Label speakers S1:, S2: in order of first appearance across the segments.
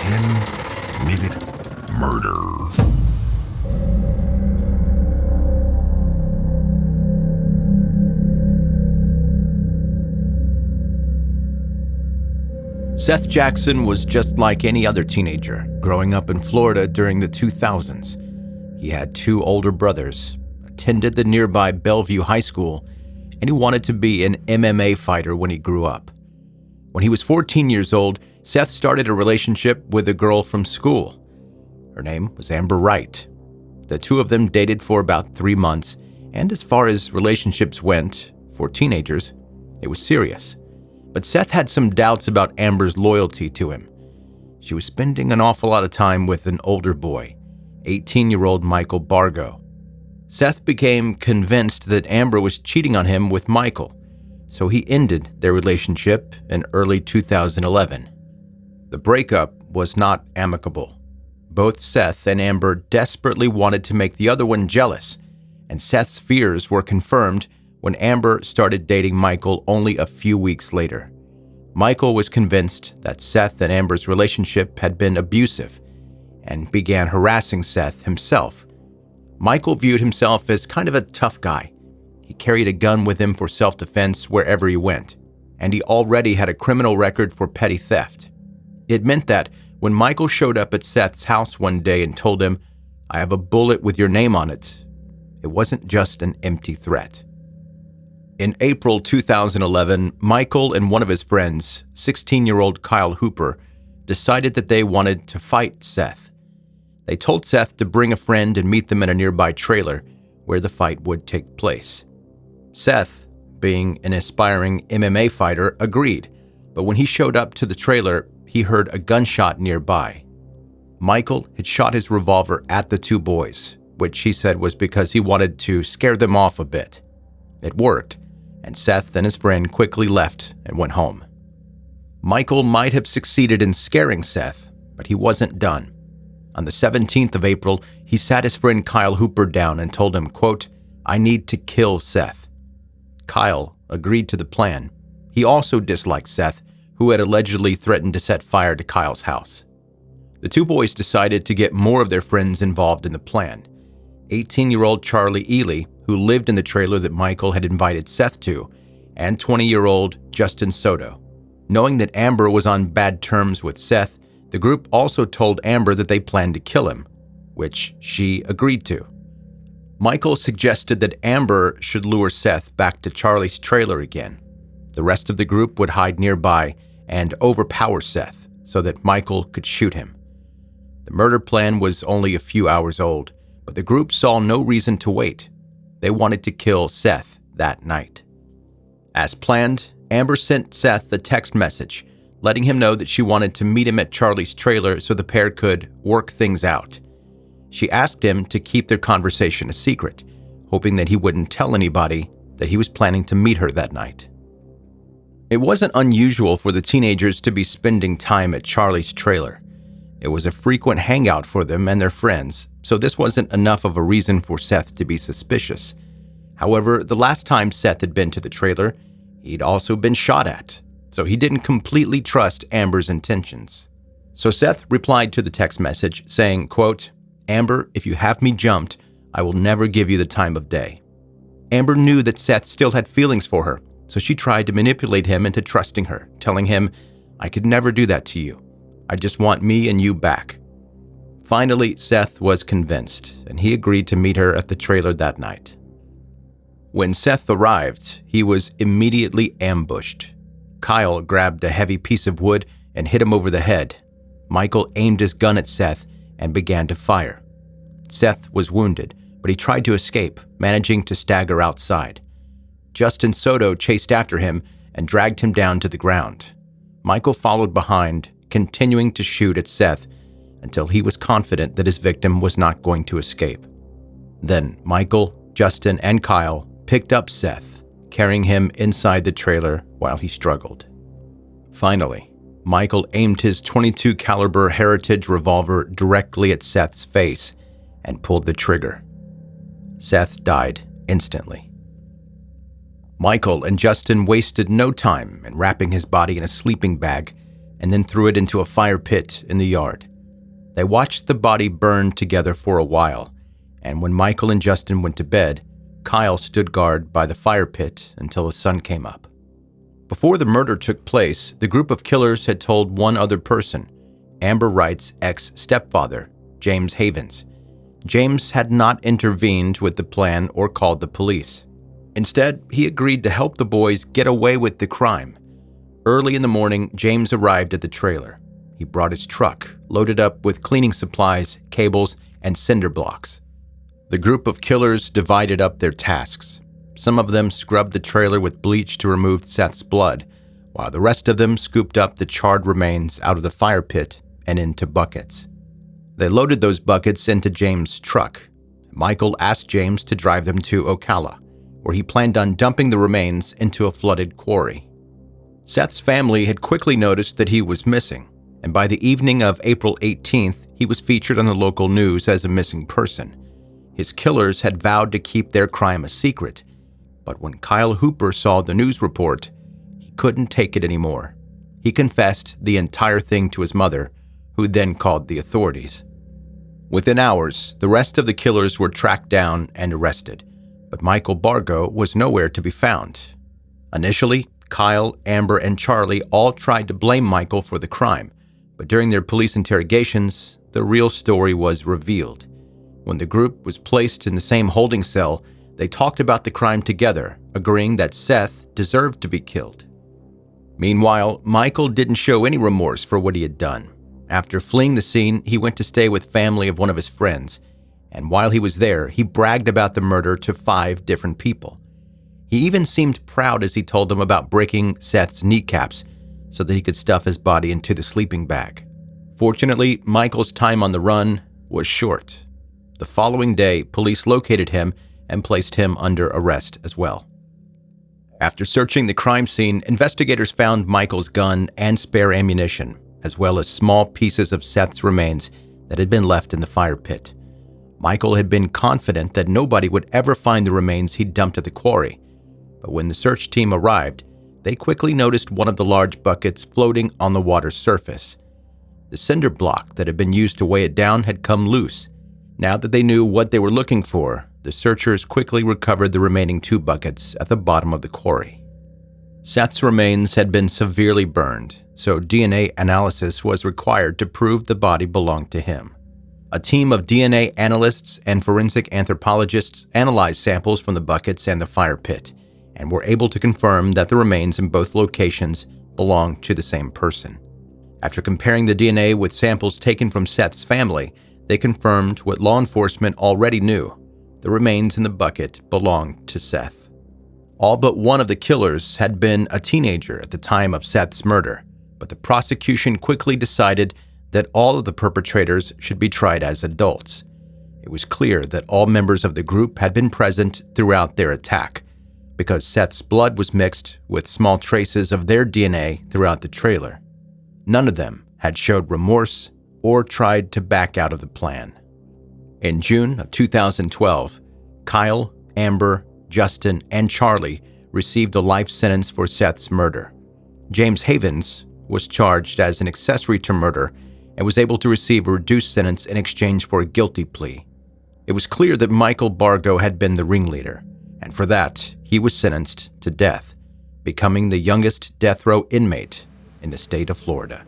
S1: 10-minute murder.
S2: Seath Jackson was just like any other teenager, growing up in Florida during the 2000s. He had 2 older brothers, attended the nearby Bellevue High School, and he wanted to be an MMA fighter when he grew up. When he was 14 years old, Seath started a relationship with a girl from school. Her name was Amber Wright. The 2 of them dated for about 3 months, and as far as relationships went, for teenagers, it was serious. But Seath had some doubts about Amber's loyalty to him. She was spending an awful lot of time with an older boy, 18-year-old Michael Bargo. Seath became convinced that Amber was cheating on him with Michael, so he ended their relationship in early 2011. The breakup was not amicable. Both Seath and Amber desperately wanted to make the other one jealous, and Seth's fears were confirmed when Amber started dating Michael only a few weeks later. Michael was convinced that Seath and Amber's relationship had been abusive and began harassing Seath himself. Michael viewed himself as kind of a tough guy. He carried a gun with him for self-defense wherever he went, and he already had a criminal record for petty theft. It meant that when Michael showed up at Seth's house one day and told him, "I have a bullet with your name on it," it wasn't just an empty threat. In April 2011, Michael and one of his friends, 16-year-old Kyle Hooper, decided that they wanted to fight Seath. They told Seath to bring a friend and meet them in a nearby trailer where the fight would take place. Seath, being an aspiring MMA fighter, agreed, but when he showed up to the trailer, he heard a gunshot nearby. Michael had shot his revolver at the 2 boys, which he said was because he wanted to scare them off a bit. It worked, and Seath and his friend quickly left and went home. Michael might have succeeded in scaring Seath, but he wasn't done. On the 17th of April, he sat his friend Kyle Hooper down and told him, quote, "I need to kill Seath." Kyle agreed to the plan. He also disliked Seath, who had allegedly threatened to set fire to Kyle's house. The 2 boys decided to get more of their friends involved in the plan. 18-year-old Charlie Ely, who lived in the trailer that Michael had invited Seath to, and 20-year-old Justin Soto. Knowing that Amber was on bad terms with Seath, the group also told Amber that they planned to kill him, which she agreed to. Michael suggested that Amber should lure Seath back to Charlie's trailer again. The rest of the group would hide nearby and overpower Seath so that Michael could shoot him. The murder plan was only a few hours old, but the group saw no reason to wait. They wanted to kill Seath that night. As planned, Amber sent Seath a text message, letting him know that she wanted to meet him at Charlie's trailer so the pair could work things out. She asked him to keep their conversation a secret, hoping that he wouldn't tell anybody that he was planning to meet her that night. It wasn't unusual for the teenagers to be spending time at Charlie's trailer. It was a frequent hangout for them and their friends, so this wasn't enough of a reason for Seath to be suspicious. However, the last time Seath had been to the trailer, he'd also been shot at, so he didn't completely trust Amber's intentions. So Seath replied to the text message saying, quote, "Amber, if you have me jumped, I will never give you the time of day." Amber knew that Seath still had feelings for her, so she tried to manipulate him into trusting her, telling him, "I could never do that to you. I just want me and you back." Finally, Seath was convinced, and he agreed to meet her at the trailer that night. When Seath arrived, he was immediately ambushed. Kyle grabbed a heavy piece of wood and hit him over the head. Michael aimed his gun at Seath and began to fire. Seath was wounded, but he tried to escape, managing to stagger outside. Justin Soto chased after him and dragged him down to the ground. Michael followed behind, continuing to shoot at Seath until he was confident that his victim was not going to escape. Then Michael, Justin, and Kyle picked up Seath, carrying him inside the trailer while he struggled. Finally, Michael aimed his .22 caliber Heritage revolver directly at Seath's face and pulled the trigger. Seath died instantly. Michael and Justin wasted no time in wrapping his body in a sleeping bag and then threw it into a fire pit in the yard. They watched the body burn together for a while, and when Michael and Justin went to bed, Kyle stood guard by the fire pit until the sun came up. Before the murder took place, the group of killers had told one other person, Amber Wright's ex-stepfather, James Havens. James had not intervened with the plan or called the police. Instead, he agreed to help the boys get away with the crime. Early in the morning, James arrived at the trailer. He brought his truck, loaded up with cleaning supplies, cables, and cinder blocks. The group of killers divided up their tasks. Some of them scrubbed the trailer with bleach to remove Seath's blood, while the rest of them scooped up the charred remains out of the fire pit and into buckets. They loaded those buckets into James' truck. Michael asked James to drive them to Ocala, where he planned on dumping the remains into a flooded quarry. Seath's family had quickly noticed that he was missing, and by the evening of April 18th, he was featured on the local news as a missing person. His killers had vowed to keep their crime a secret, but when Kyle Hooper saw the news report, he couldn't take it anymore. He confessed the entire thing to his mother, who then called the authorities. Within hours, the rest of the killers were tracked down and arrested, but Michael Bargo was nowhere to be found. Initially, Kyle, Amber, and Charlie all tried to blame Michael for the crime, but during their police interrogations, the real story was revealed. When the group was placed in the same holding cell, they talked about the crime together, agreeing that Seath deserved to be killed. Meanwhile, Michael didn't show any remorse for what he had done. After fleeing the scene, he went to stay with family of one of his friends, and while he was there, he bragged about the murder to 5 different people. He even seemed proud as he told them about breaking Seath's kneecaps so that he could stuff his body into the sleeping bag. Fortunately, Michael's time on the run was short. The following day, police located him and placed him under arrest as well. After searching the crime scene, investigators found Michael's gun and spare ammunition, as well as small pieces of Seath's remains that had been left in the fire pit. Michael had been confident that nobody would ever find the remains he'd dumped at the quarry, but when the search team arrived, they quickly noticed one of the large buckets floating on the water's surface. The cinder block that had been used to weigh it down had come loose. Now that they knew what they were looking for, the searchers quickly recovered the remaining 2 buckets at the bottom of the quarry. Seath's remains had been severely burned, so DNA analysis was required to prove the body belonged to him. A team of DNA analysts and forensic anthropologists analyzed samples from the buckets and the fire pit, and were able to confirm that the remains in both locations belonged to the same person. After comparing the DNA with samples taken from Seath's family, they confirmed what law enforcement already knew: the remains in the bucket belonged to Seath. All but one of the killers had been a teenager at the time of Seath's murder, but the prosecution quickly decided that all of the perpetrators should be tried as adults. It was clear that all members of the group had been present throughout their attack, because Seath's blood was mixed with small traces of their DNA throughout the trailer. None of them had showed remorse or tried to back out of the plan. In June of 2012, Kyle, Amber, Justin, and Charlie received a life sentence for Seath's murder. James Havens was charged as an accessory to murder and was able to receive a reduced sentence in exchange for a guilty plea. It was clear that Michael Bargo had been the ringleader, and for that, he was sentenced to death, becoming the youngest death row inmate in the state of Florida.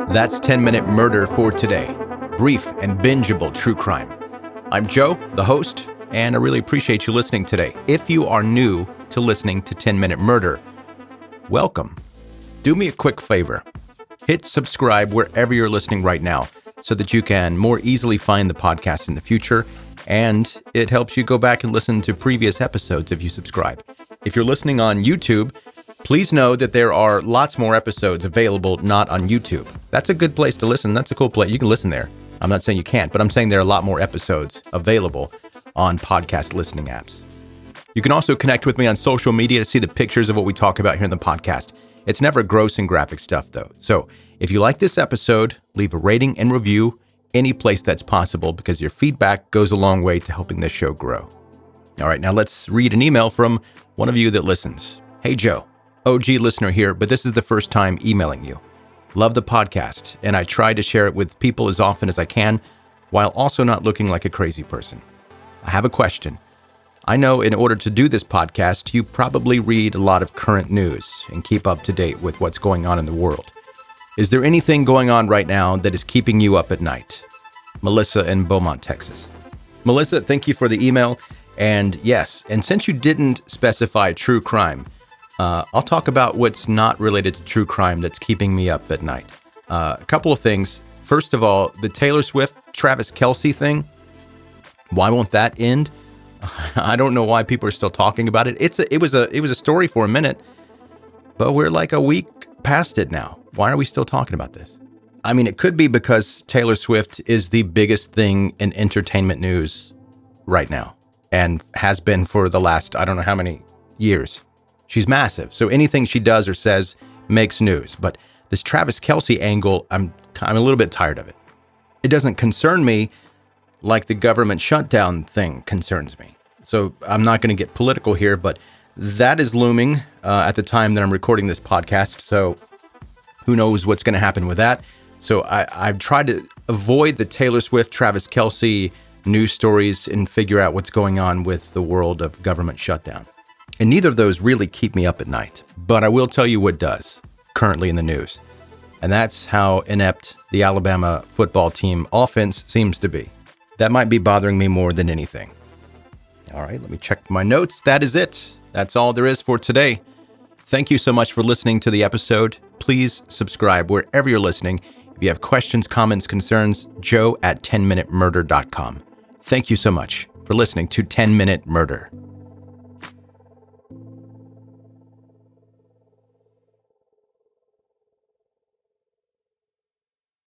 S2: That's 10-Minute Murder for today. Brief and bingeable true crime. I'm Joe, the host, and I really appreciate you listening today. If you are new to listening to 10-Minute Murder, welcome. Do me a quick favor. Hit subscribe wherever you're listening right now so that you can more easily find the podcast in the future, and it helps you go back and listen to previous episodes if you subscribe. If you're listening on YouTube, please know that there are lots more episodes available not on YouTube. That's a good place to listen. That's a cool place. You can listen there. I'm not saying you can't, but I'm saying there are a lot more episodes available on podcast listening apps. You can also connect with me on social media to see the pictures of what we talk about here in the podcast. It's never gross and graphic stuff, though. So If you like this episode, leave a rating and review any place that's possible because your feedback goes a long way to helping this show grow. All right, now let's read an email from one of you that listens. Hey, Joe, OG listener here, but this is the first time emailing you. Love the podcast, and I try to share it with people as often as I can while also not looking like a crazy person. I have a question. I know in order to do this podcast, you probably read a lot of current news and keep up to date with what's going on in the world. Is there anything going on right now that is keeping you up at night? Melissa in Beaumont, Texas. Melissa, thank you for the email. And yes, and since you didn't specify true crime, I'll talk about what's not related to true crime that's keeping me up at night. A couple of things. First of all, the Taylor Swift, Travis Kelce thing. Why won't that end? I don't know why people are still talking about it. It was a story for a minute, but we're like a week past it now. Why are we still talking about this? I mean, it could be because Taylor Swift is the biggest thing in entertainment news right now and has been for the last, I don't know how many years. She's massive. So anything she does or says makes news. But this Travis Kelce angle, I'm a little bit tired of it. It doesn't concern me like the government shutdown thing concerns me. So I'm not going to get political here, but that is looming at the time that I'm recording this podcast. So who knows what's going to happen with that. So I've tried to avoid the Taylor Swift, Travis Kelce news stories and figure out what's going on with the world of government shutdown. And neither of those really keep me up at night. But I will tell you what does currently in the news. And that's how inept the Alabama football team offense seems to be. That might be bothering me more than anything. All right, let me check my notes. That is it. That's all there is for today. Thank you so much for listening to the episode. Please subscribe wherever you're listening. If you have questions, comments, concerns, joe@10minutemurder.com. Thank you so much for listening to 10 Minute Murder.